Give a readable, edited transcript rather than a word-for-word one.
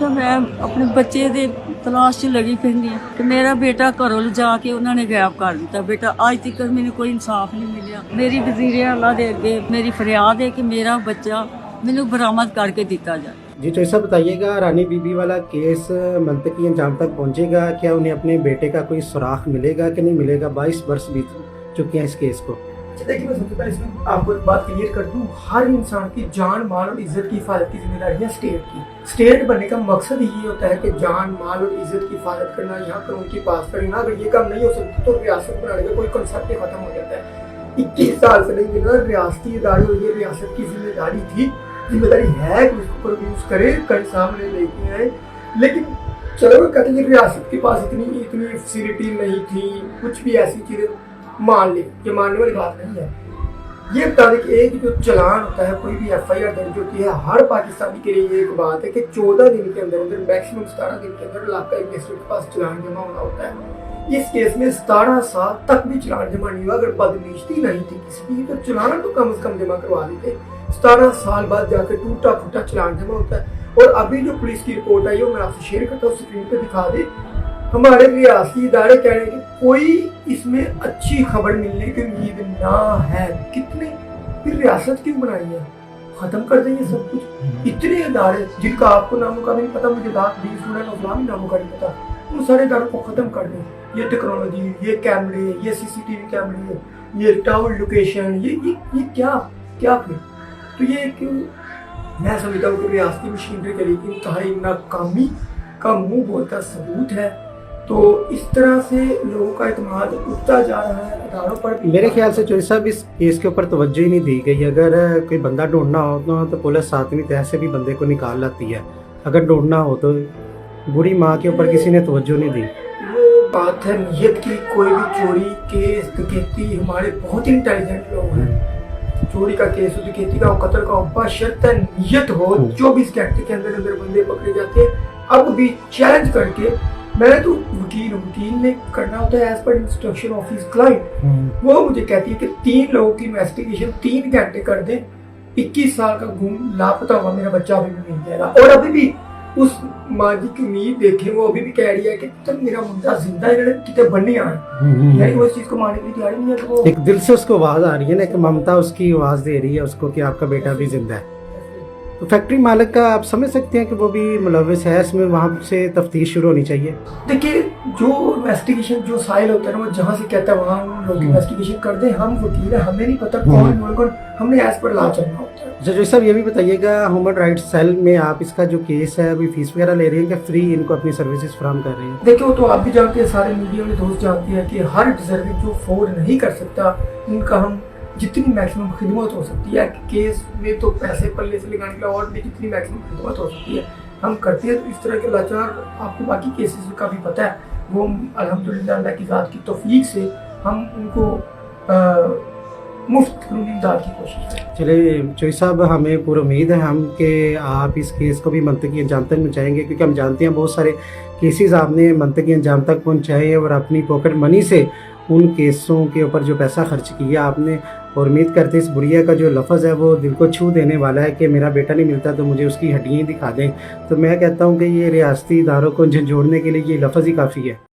ਤਾਂ ਮੈਂ ਆਪਣੇ ਬੱਚੇ ਦੇ ਤਲਾਸ਼ 'ਚ ਲੱਗੀ ਪੈਂਦੀ ਹਾਂ ਕਿ ਮੇਰਾ ਬੇਟਾ ਘਰੋਂ ਲਿਜਾ ਕੇ ਉਹਨਾਂ ਨੇ ਗਾਇਬ ਕਰ ਦਿੱਤਾ। ਬੇਟਾ ਅੱਜ ਤੱਕ ਮੈਨੂੰ ਕੋਈ ਇਨਸਾਫ ਨਹੀਂ ਮਿਲਿਆ। ਮੇਰੀ ਵਜ਼ੀਰ ਆਲਾ ਦੇ ਅੱਗੇ ਮੇਰੀ फरियाद है कि मेरा बच्चा मैंने बरामद करके दिता जाए। जी तो ऐसा बताइएगा, रानी बीबी वाला केस मंतकी अंजाम तक पहुंचेगा क्या? उन्हें अपने बेटे का कोई सुराग मिलेगा कि नहीं मिलेगा? 22 वर्ष बीत चुके हैं इस केस को। देखिए, मैं सबसे पहले इसमें आपको एक बात क्लियर कर दूं, हर इंसान की जान माल और इज्जत की हिफाजत की जिम्मेदारी है स्टेट की। स्टेट बनने का मकसद ही ये होता है कि जान माल और इज्जत की हिफाजत करना, यहाँ कानून की पास करना। अगर ये काम नहीं हो सकता तो रियासत बनाने का कोई कंसेप्ट ही खत्म हो जाता है। 21 साल से नहीं मिला, रियासती इदारे और ये रियासत की जिम्मेदारी थी, जिम्मेदारी है कि उसको प्रोड्यूस करे, कर सामने लेके आए। लेकिन चलो कहते हैं रियासत के पास इतनी फैसिलिटी नहीं थी, कुछ भी ऐसी चीजें मान ले, ये मानने वाली बात नहीं है। ये बता दें कि एक जो चलान होता है, कोई भी FIR दर्ज होती है, हर पाकिस्तानी के लिए ये एक बात है कि 14 दिन के अंदर मैक्सिमम 17 दिन के अंदर इलाका मजिस्ट्रेट के पास चलान जमा होना होता है। इस केस में 17 साल तक भी चलान जमा नहीं हुआ। अगर बदनीति नहीं थी किसी की तो चलान तो कम से कम जमा करवा देते। 17 साल बाद जाकर टूटा फूटा चलान जमा होता है। और अभी जो पुलिस की रिपोर्ट आई है मैं आपसे शेयर करता हूँ, स्क्रीन पे दिखा दे। हमारे रियासती इदारे कह रहे हैं कि कोई इसमें अच्छी खबर मिलने की उम्मीद ना है। कितने फिर रियासत क्यों बनाई है? खत्म कर देंगे सब कुछ। इतने इदारे जिनका आपको नामों का भी नहीं पता, मुझे दाद भी स्टूडेंट नामों का नहीं पता, उन सारे इदारों को खत्म कर दें। ये टेक्नोलॉजी, ये कैमरे, ये CCTV कैमरे, ये टावर लोकेशन, ये क्या फिर? तो ये क्यों? मैं समझता हूँ कि रियासती मशीनरी के लिए इंतहाई नाकामी का मुंह बोलता सबूत है। तो इस तरह से लोगों का इत्मीनान उठता जा रहा है इदारों पर। मेरे ख्याल से चौधरी साहब इस केस के ऊपर तवज्जो ही नहीं दी गई। अगर कोई बंदा ढूंढना हो तो पुलिस 7वीं तह से भी बंदे को निकाल लाती है। अगर ढूंढना हो तो बुरी माँ के ऊपर किसी ने तवज्जो नहीं दी। ये बात है नीयत की। कोई भी चोरी केस डकैती, हमारे बहुत इंटेलिजेंट लोग हैं। चोरी का केस हो, डकैती का हो, कत्ल का हो, बशर्ते नीयत हो, 24 घंटे के अंदर अंदर बंदे पकड़े जाते हैं। अब भी चैलेंज करके मैंने तो वकील ने करना होता है as per instruction of his client. वो मुझे कहती है कि 3 लोगों की इन्वेस्टिगेशन 3 घंटे कर दें, 21 साल का गुम लापता हुआ मेरा बच्चा अभी भी मिल जाएगा। और अभी भी उस माँ जी की उम्मीद देखें, वो अभी भी कह रही है कि तब मेरा मुंडा जिंदा है, कितने बनने आए, यानी वो इस चीज को मानने के लिए तैयार नहीं है। तो वो एक दिल से उसको आवाज आ रही है ना कि ममता उसकी आवाज दे रही है उसको कि आपका बेटा भी जिंदा है। तो फैक्ट्री मालिक का आप समझ सकते हैं कि वो भी मुलविस है इसमें, वहाँ से तफ्तीश शुरू होनी चाहिए। देखिए, जो इन्वेस्टिगेशन जो साइल होता है ना, वो जहाँ से कहता है वहाँ लोग इन्वेस्टिगेशन कर दें। हम वकील है, हमें नहीं पता कौन, हमने एज पर ला चलना होता है। जज साहब ये भी बताइएगा, ह्यूमन राइट्स सेल में आप इसका जो केस है अभी फीस वगैरह ले रही हैं कि फ्री इनको अपनी सर्विसेज फराहम कर रही हैं? देखिए, वो तो आप भी जानते हैं, सारे मीडिया वाले दोस्त जानते हैं कि हर डिजर्विंग जो अफोर्ड नहीं कर सकता, उनका हम जितनी मैक्सिमम खिदमत हो सकती है, केस में तो पैसे पल्ले से लगाने के लिए और भी जितनी मैक्सिमम खिदमत हो सकती है हम करते हैं। तो इस तरह के लाचार आपको बाकी केसेस का भी पता है, वो अल्हम्दुलिल्लाह अल्लाह की ज़ात की तौफीक से हम उनको मुफ्त कानूनी इमदाद की कोशिश करें। चलिए चौधरी साहब, हमें पूरी उम्मीद है हम कि आप इस केस को भी मंतकी अंजाम तक पहुँचाएंगे, क्योंकि हम जानते हैं बहुत सारे केसेस आपने मंतकी अंजाम तक पहुँचाए हैं और अपनी पॉकेट मनी से उन केसों के ऊपर जो पैसा खर्च किया आपने। और उम्मीद करते इस बुढ़िया का जो लफ्ज़ है वो दिल को छू देने वाला है कि मेरा बेटा नहीं मिलता तो मुझे उसकी हड्डियाँ दिखा दें। तो मैं कहता हूँ कि ये रियासती इदारों को झंझोड़ने के लिए ये लफ्ज़ ही काफ़ी है।